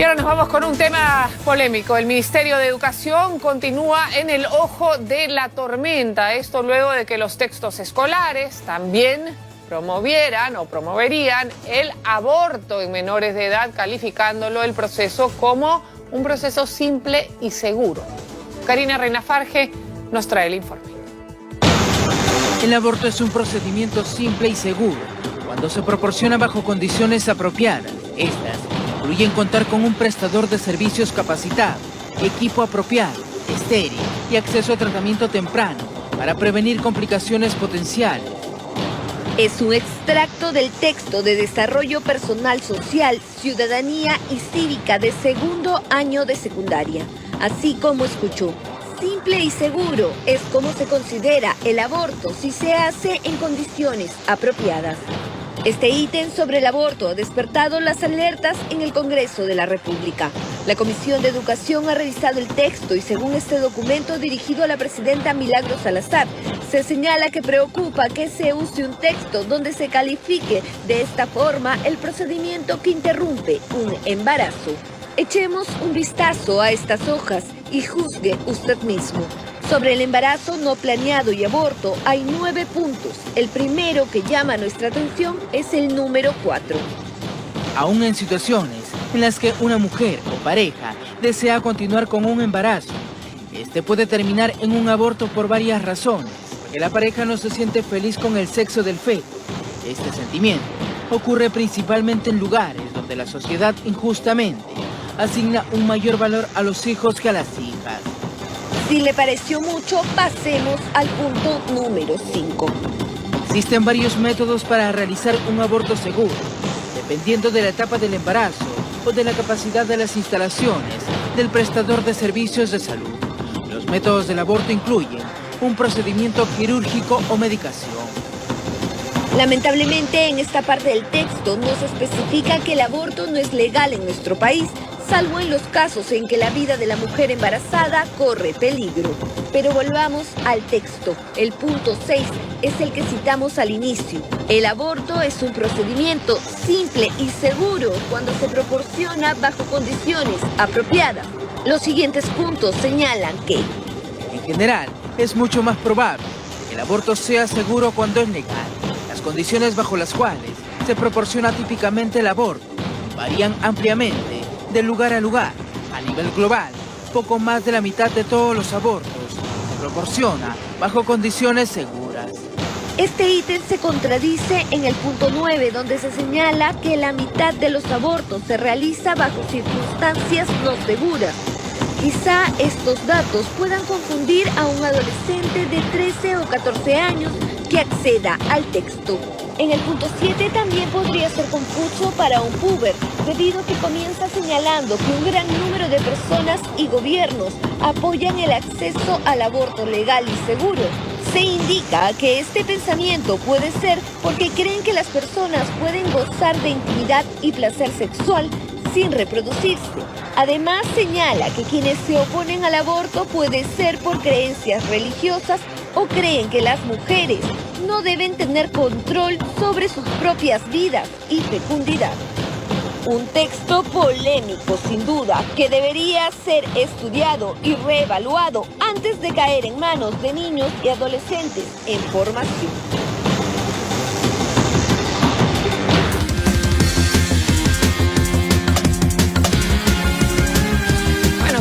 Y ahora nos vamos con un tema polémico. El Ministerio de Educación continúa en el ojo de la tormenta. Esto luego de que los textos escolares también promoverían el aborto en menores de edad, calificándolo el proceso como un proceso simple y seguro. Karina Reina-Farge nos trae el informe. El aborto es un procedimiento simple y seguro cuando se proporciona bajo condiciones apropiadas. Estas incluyen contar con un prestador de servicios capacitado, equipo apropiado, estéril y acceso a tratamiento temprano para prevenir complicaciones potenciales. Es un extracto del texto de Desarrollo Personal Social, Ciudadanía y Cívica de segundo año de secundaria. Así como escuchó, simple y seguro es como se considera el aborto si se hace en condiciones apropiadas. Este ítem sobre el aborto ha despertado las alertas en el Congreso de la República. La Comisión de Educación ha revisado el texto y según este documento dirigido a la presidenta Milagros Salazar, se señala que preocupa que se use un texto donde se califique de esta forma el procedimiento que interrumpe un embarazo. Echemos un vistazo a estas hojas y juzgue usted mismo. Sobre el embarazo no planeado y aborto hay 9 puntos. El primero que llama nuestra atención es el número 4. Aún en situaciones en las que una mujer o pareja desea continuar con un embarazo, este puede terminar en un aborto por varias razones, porque la pareja no se siente feliz con el sexo del feto. Este sentimiento ocurre principalmente en lugares donde la sociedad injustamente asigna un mayor valor a los hijos que a las hijas. Si le pareció mucho, pasemos al punto número 5. Existen varios métodos para realizar un aborto seguro, dependiendo de la etapa del embarazo o de la capacidad de las instalaciones del prestador de servicios de salud. Los métodos del aborto incluyen un procedimiento quirúrgico o medicación. Lamentablemente, en esta parte del texto no se especifica que el aborto no es legal en nuestro país, salvo en los casos en que la vida de la mujer embarazada corre peligro. Pero volvamos al texto. El punto 6 es el que citamos al inicio. El aborto es un procedimiento simple y seguro cuando se proporciona bajo condiciones apropiadas. Los siguientes puntos señalan que, en general, es mucho más probable que el aborto sea seguro cuando es legal. Las condiciones bajo las cuales se proporciona típicamente el aborto varían ampliamente de lugar a lugar. A nivel global, poco más de la mitad de todos los abortos se proporciona bajo condiciones seguras. Este ítem se contradice en el punto 9, donde se señala que la mitad de los abortos se realiza bajo circunstancias no seguras. Quizá estos datos puedan confundir a un adolescente de 13 o 14 años que acceda al texto. En el punto 7 también podría ser confuso para un puber, debido a que comienza señalando que un gran número de personas y gobiernos apoyan el acceso al aborto legal y seguro. Se indica que este pensamiento puede ser porque creen que las personas pueden gozar de intimidad y placer sexual sin reproducirse. Además, señala que quienes se oponen al aborto puede ser por creencias religiosas o creen que las mujeres no deben tener control sobre sus propias vidas y fecundidad. Un texto polémico, sin duda, que debería ser estudiado y reevaluado antes de caer en manos de niños y adolescentes en formación.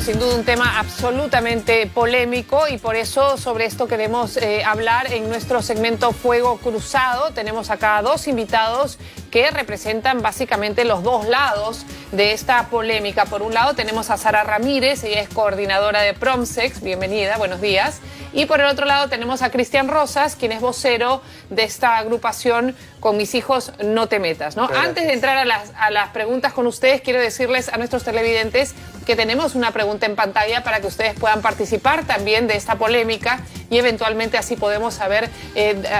Sin duda un tema absolutamente polémico y por eso sobre esto queremos hablar en nuestro segmento Fuego Cruzado. Tenemos acá a 2 invitados que representan básicamente los 2 lados de esta polémica. Por un lado tenemos a Sara Ramírez, ella es coordinadora de Promsex, bienvenida, buenos días. Y por el otro lado tenemos a Cristian Rosas, quien es vocero de esta agrupación Con Mis Hijos No Te Metas, ¿no? Antes de entrar a las preguntas con ustedes, quiero decirles a nuestros televidentes que tenemos una pregunta en pantalla para que ustedes puedan participar también de esta polémica y eventualmente así podemos saber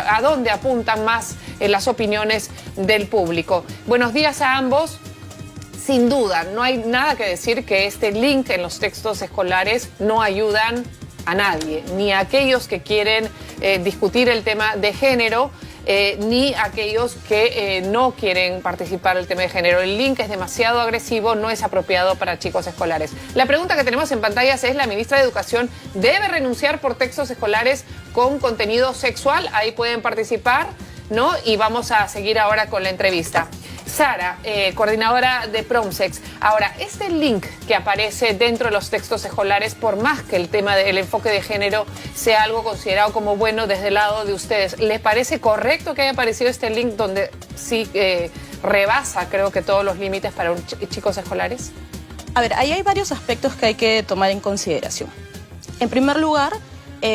a dónde apuntan más las opiniones del público. Buenos días a ambos. Sin duda, no hay nada que decir que este link en los textos escolares no ayudan a nadie, ni a aquellos que quieren discutir el tema de género, ni aquellos que no quieren participar en el tema de género. El link es demasiado agresivo, no es apropiado para chicos escolares. La pregunta que tenemos en pantallas es: ¿la ministra de Educación debe renunciar por textos escolares con contenido sexual? Ahí pueden participar, ¿no? Y vamos a seguir ahora con la entrevista. Sara, coordinadora de Promsex. Ahora, este link que aparece dentro de los textos escolares, por más que el tema del enfoque de género sea algo considerado como bueno desde el lado de ustedes, ¿les parece correcto que haya aparecido este link donde sí rebasa, creo que, todos los límites para chicos escolares? A ver, ahí hay varios aspectos que hay que tomar en consideración. En primer lugar,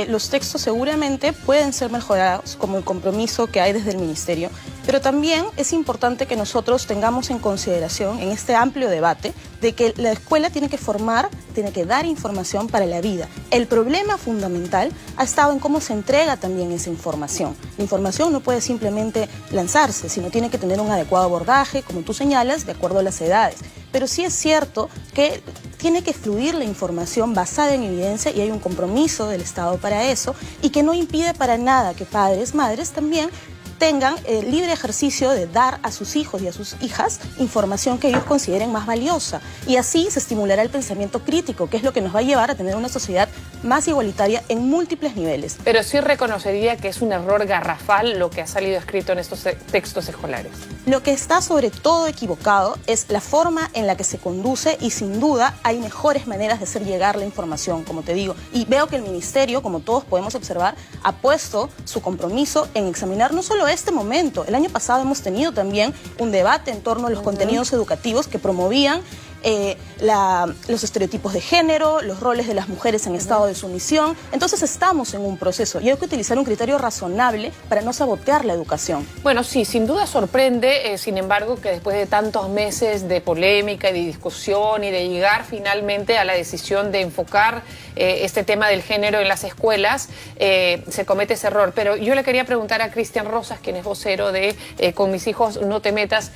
los textos seguramente pueden ser mejorados, como el compromiso que hay desde el Ministerio, pero también es importante que nosotros tengamos en consideración en este amplio debate de que la escuela tiene que formar, tiene que dar información para la vida. El problema fundamental ha estado en cómo se entrega también esa información. La información no puede simplemente lanzarse, sino tiene que tener un adecuado abordaje, como tú señalas, de acuerdo a las edades. Pero sí es cierto que tiene que fluir la información basada en evidencia y hay un compromiso del Estado para eso, y que no impide para nada que padres, madres también tengan el libre ejercicio de dar a sus hijos y a sus hijas información que ellos consideren más valiosa. Y así se estimulará el pensamiento crítico, que es lo que nos va a llevar a tener una sociedad más igualitaria en múltiples niveles. Pero sí reconocería que es un error garrafal lo que ha salido escrito en estos textos escolares. Lo que está sobre todo equivocado es la forma en la que se conduce, y sin duda hay mejores maneras de hacer llegar la información, como te digo. Y veo que el Ministerio, como todos podemos observar, ha puesto su compromiso en examinar no solo este momento. El año pasado hemos tenido también un debate en torno a los contenidos educativos que promovían los estereotipos de género, los roles de las mujeres en estado de sumisión. Entonces estamos en un proceso y hay que utilizar un criterio razonable para no sabotear la educación. Bueno, sí, sin duda sorprende, sin embargo, que después de tantos meses de polémica y de discusión y de llegar finalmente a la decisión de enfocar este tema del género en las escuelas, se comete ese error. Pero yo le quería preguntar a Cristian Rosas, quien es vocero de Con mis hijos no te metas,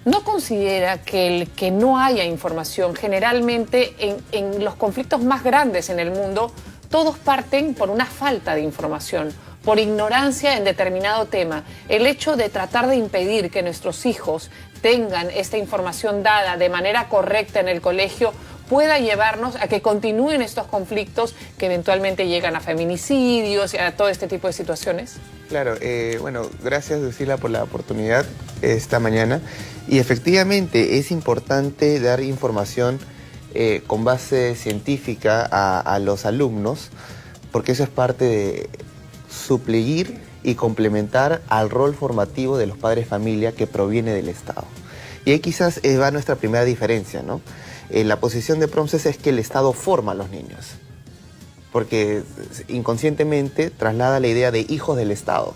¿no considera que el que no haya información, generalmente en los conflictos más grandes en el mundo, todos parten por una falta de información, por ignorancia en determinado tema? El hecho de tratar de impedir que nuestros hijos tengan esta información dada de manera correcta en el colegio pueda llevarnos a que continúen estos conflictos que eventualmente llegan a feminicidios y a todo este tipo de situaciones. Claro, bueno, gracias, Lucila, por la oportunidad esta mañana. Y efectivamente es importante dar información con base científica a los alumnos, porque eso es parte de suplir y complementar al rol formativo de los padres familia que proviene del Estado. Y ahí quizás va nuestra primera diferencia, ¿no? La posición de Promsex es que el Estado forma a los niños, porque inconscientemente traslada la idea de hijos del Estado,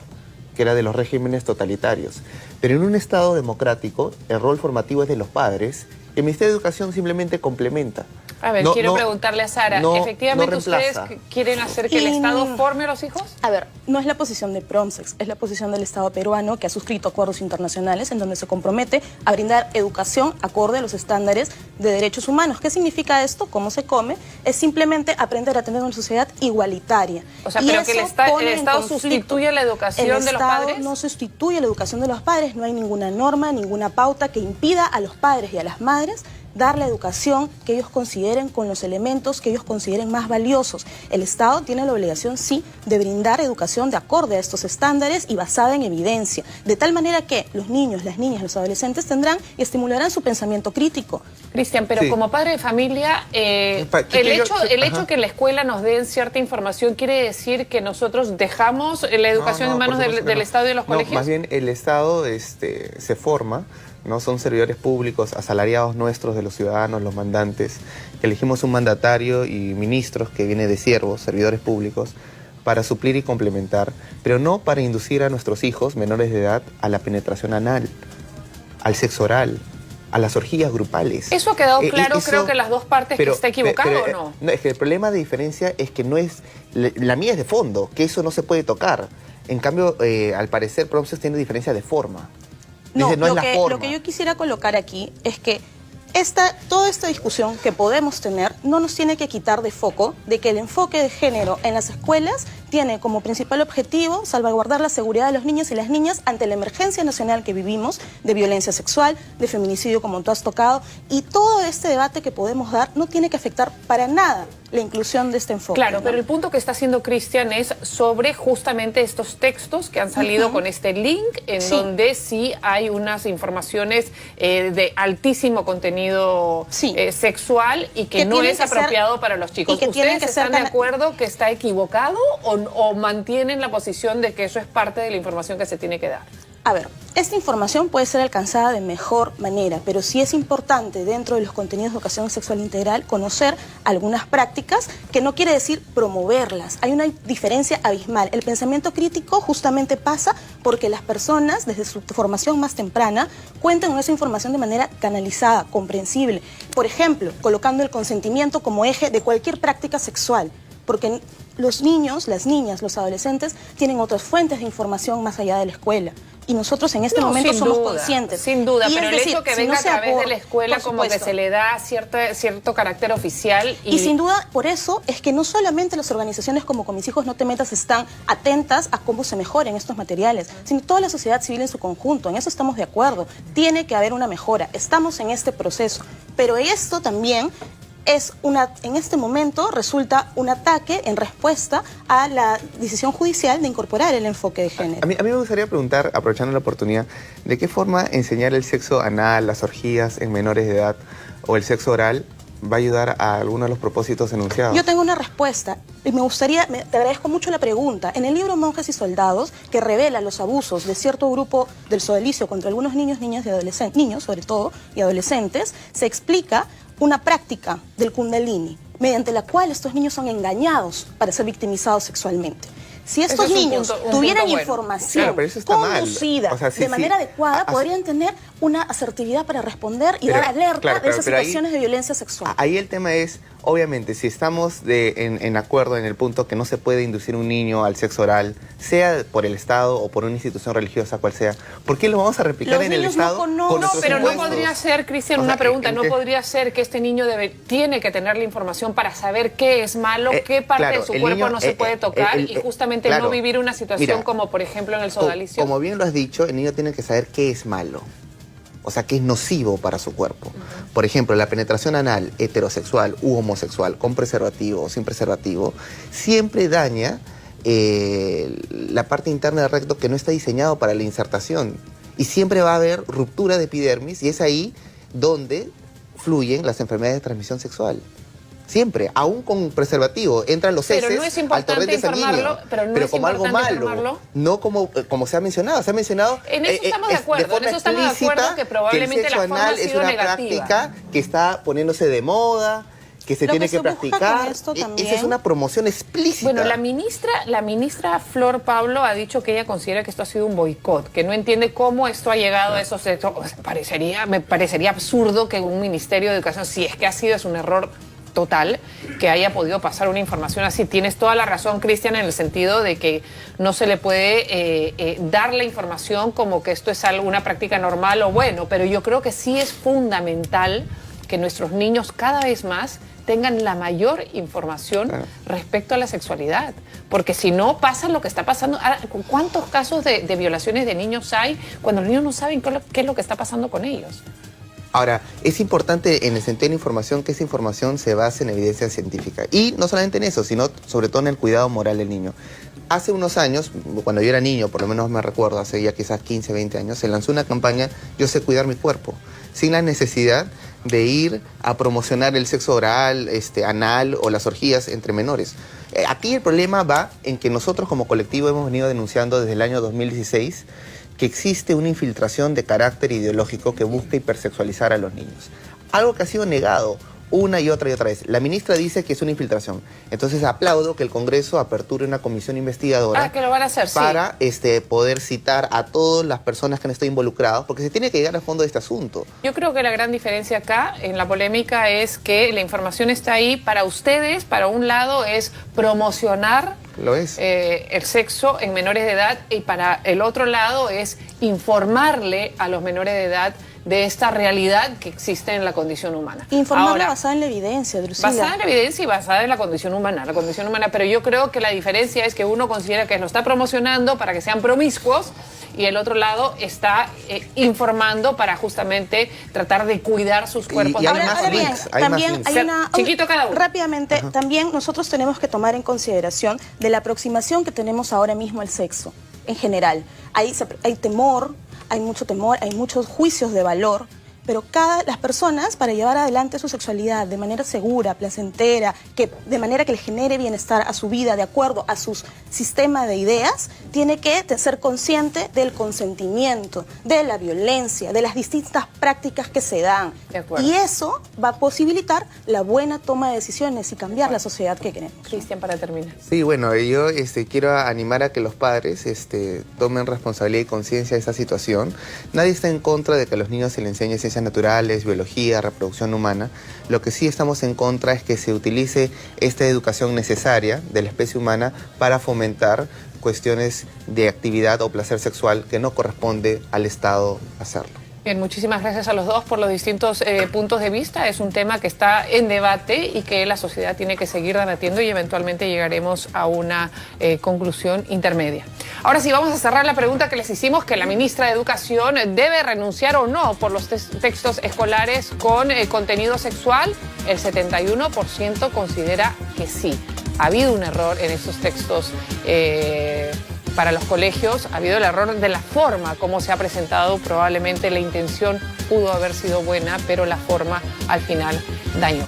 que era de los regímenes totalitarios. Pero en un Estado democrático, el rol formativo es de los padres, y el Ministerio de Educación simplemente complementa. A ver, quiero preguntarle a Sara, ¿efectivamente ustedes quieren hacer que el Estado forme a los hijos? A ver, no es la posición de Promsex, es la posición del Estado peruano, que ha suscrito acuerdos internacionales en donde se compromete a brindar educación acorde a los estándares de derechos humanos. ¿Qué significa esto? ¿Cómo se come? Es simplemente aprender a tener una sociedad igualitaria. O sea, pero que el Estado sustituye la educación de los padres. El Estado no sustituye la educación de los padres, no hay ninguna norma, ninguna pauta que impida a los padres y a las madres dar la educación que ellos consideren con los elementos que ellos consideren más valiosos. El Estado tiene la obligación, sí, de brindar educación de acorde a estos estándares y basada en evidencia, de tal manera que los niños, las niñas, los adolescentes tendrán y estimularán su pensamiento crítico. Cristian, pero sí, como padre de familia, el hecho que en la escuela nos den cierta información, ¿quiere decir que nosotros dejamos la educación en manos del Estado y de los colegios? Más bien el Estado se forma, ¿no? Son servidores públicos, asalariados nuestros, de los ciudadanos, los mandantes, que elegimos un mandatario y ministros que viene de siervos, servidores públicos, para suplir y complementar, pero no para inducir a nuestros hijos menores de edad a la penetración anal, al sexo oral, a las orgías grupales. Eso ha quedado claro, creo que las dos partes, que está equivocado, ¿o no? No, es que el problema de diferencia es que no es, la mía es de fondo, que eso no se puede tocar. En cambio, al parecer, Promsex tiene diferencia de forma. No, lo que yo quisiera colocar aquí es que toda esta discusión que podemos tener no nos tiene que quitar de foco de que el enfoque de género en las escuelas tiene como principal objetivo salvaguardar la seguridad de los niños y las niñas ante la emergencia nacional que vivimos de violencia sexual, de feminicidio, como tú has tocado, y todo este debate que podemos dar no tiene que afectar para nada la inclusión de este enfoque. Claro, ¿no? pero el punto que está haciendo Cristian es sobre justamente estos textos que han salido con este link, en donde sí hay unas informaciones de altísimo contenido sexual y que no es apropiado para los chicos. ¿Ustedes están de acuerdo que está equivocado o mantienen la posición de que eso es parte de la información que se tiene que dar? A ver, esta información puede ser alcanzada de mejor manera, pero sí es importante dentro de los contenidos de educación sexual integral conocer algunas prácticas, que no quiere decir promoverlas. Hay una diferencia abismal. El pensamiento crítico justamente pasa porque las personas, desde su formación más temprana, cuentan con esa información de manera canalizada, comprensible. Por ejemplo, colocando el consentimiento como eje de cualquier práctica sexual, porque los niños, las niñas, los adolescentes tienen otras fuentes de información más allá de la escuela. Y nosotros en este momento somos conscientes. Sin duda, y pero el hecho que venga a través de la escuela como que se le da cierto carácter oficial. Y sin duda, por eso es que no solamente las organizaciones como Con Mis Hijos No Te Metas están atentas a cómo se mejoren estos materiales, sino toda la sociedad civil en su conjunto. En eso estamos de acuerdo. Tiene que haber una mejora. Estamos en este proceso. Pero esto también en este momento resulta un ataque en respuesta a la decisión judicial de incorporar el enfoque de género. A mí me gustaría preguntar, aprovechando la oportunidad, ¿de qué forma enseñar el sexo anal, las orgías en menores de edad o el sexo oral va a ayudar a algunos de los propósitos enunciados? Yo tengo una respuesta y te agradezco mucho la pregunta. En el libro Monjes y Soldados, que revela los abusos de cierto grupo del sodalicio contra algunos niños, niñas y adolescentes, niños sobre todo, y adolescentes, se explica una práctica del Kundalini, mediante la cual estos niños son engañados para ser victimizados sexualmente. Si estos niños tuvieran información conducida de manera adecuada, podrían tener una asertividad para responder y dar alerta de esas situaciones de violencia sexual. Ahí el tema es, obviamente, si estamos en acuerdo en el punto que no se puede inducir un niño al sexo oral, sea por el Estado o por una institución religiosa, cual sea, ¿por qué lo vamos a replicar en el Estado? Pero no podría ser, Cristian, una pregunta, no podría ser que este niño tiene que tener la información para saber qué es malo, qué parte de su cuerpo no se puede tocar y justamente no vivir una situación como, por ejemplo, en el sodalicio. Como bien lo has dicho, el niño tiene que saber qué es malo. O sea, que es nocivo para su cuerpo. Por ejemplo, la penetración anal heterosexual u homosexual, con preservativo o sin preservativo, siempre daña la parte interna del recto que no está diseñado para la insertación. Y siempre va a haber ruptura de epidermis y es ahí donde fluyen las enfermedades de transmisión sexual. Siempre, aún con preservativo, entran los heces al torrente sanguíneo, pero como algo malo, no como se ha mencionado. En eso estamos de acuerdo, que probablemente el sexo anal es una práctica que está poniéndose de moda, que se tiene que practicar. Esa es una promoción explícita. Bueno, la ministra Flor Pablo ha dicho que ella considera que esto ha sido un boicot, que no entiende cómo esto ha llegado a esos hechos. Me parecería absurdo que un ministerio de educación, si es que es un error total, que haya podido pasar una información así. Tienes toda la razón, Cristian, en el sentido de que no se le puede dar la información como que esto es una práctica normal o bueno, pero yo creo que sí es fundamental que nuestros niños cada vez más tengan la mayor información respecto a la sexualidad, porque si no pasa lo que está pasando. Ahora, ¿cuántos casos de violaciones de niños hay cuando los niños no saben qué es lo que está pasando con ellos? Ahora, es importante en el sentido de la información que esa información se base en evidencia científica. Y no solamente en eso, sino sobre todo en el cuidado moral del niño. Hace unos años, cuando yo era niño, por lo menos me recuerdo, hace ya quizás 15, 20 años, se lanzó una campaña, Yo sé cuidar mi cuerpo, sin la necesidad de ir a promocionar el sexo oral, anal o las orgías entre menores. Aquí el problema va en que nosotros como colectivo hemos venido denunciando desde el año 2016 que existe una infiltración de carácter ideológico que busca hipersexualizar a los niños. Algo que ha sido negado una y otra vez. La ministra dice que es una infiltración. Entonces aplaudo que el Congreso aperture una comisión investigadora que lo van a hacer, para poder citar a todas las personas que han estado involucradas, porque se tiene que llegar al fondo de este asunto. Yo creo que la gran diferencia acá en la polémica es que la información está ahí para ustedes. Para un lado es promocionar el sexo en menores de edad y para el otro lado es informarle a los menores de edad de esta realidad que existe en la condición humana. Informarla Ahora, basada en la evidencia, Drusila. basada en la evidencia y basada en la condición humana, pero yo creo que la diferencia es que uno considera que lo está promocionando para que sean promiscuos y el otro lado está informando para justamente tratar de cuidar sus cuerpos. Y hay Ahora, más ahora bien, links, hay también más links. hay una... Chiquito cada uno. Rápidamente, también nosotros tenemos que tomar en consideración de la aproximación que tenemos ahora mismo al sexo, en general. Hay temor, hay mucho temor, hay muchos juicios de valor, pero las personas, para llevar adelante su sexualidad de manera segura, placentera, de manera que le genere bienestar a su vida, de acuerdo a su sistema de ideas, tiene que ser consciente del consentimiento, de la violencia, de las distintas prácticas que se dan. De acuerdo. Y eso va a posibilitar la buena toma de decisiones y cambiar la sociedad que queremos. Cristian, para terminar. Sí, bueno, yo quiero animar a que los padres tomen responsabilidad y conciencia de esta situación. Nadie está en contra de que a los niños se les enseñe ciencias naturales, biología, reproducción humana. Lo que sí estamos en contra es que se utilice esta educación necesaria de la especie humana para fomentar cuestiones de actividad o placer sexual que no corresponde al Estado hacerlo. Bien, muchísimas gracias a los dos por los distintos puntos de vista. Es un tema que está en debate y que la sociedad tiene que seguir debatiendo y eventualmente llegaremos a una conclusión intermedia. Ahora sí, vamos a cerrar la pregunta que les hicimos, que la ministra de Educación debe renunciar o no por los textos escolares con contenido sexual. El 71% considera que sí. Ha habido un error en esos textos para los colegios, ha habido el error de la forma como se ha presentado. Probablemente la intención pudo haber sido buena, pero la forma al final dañó.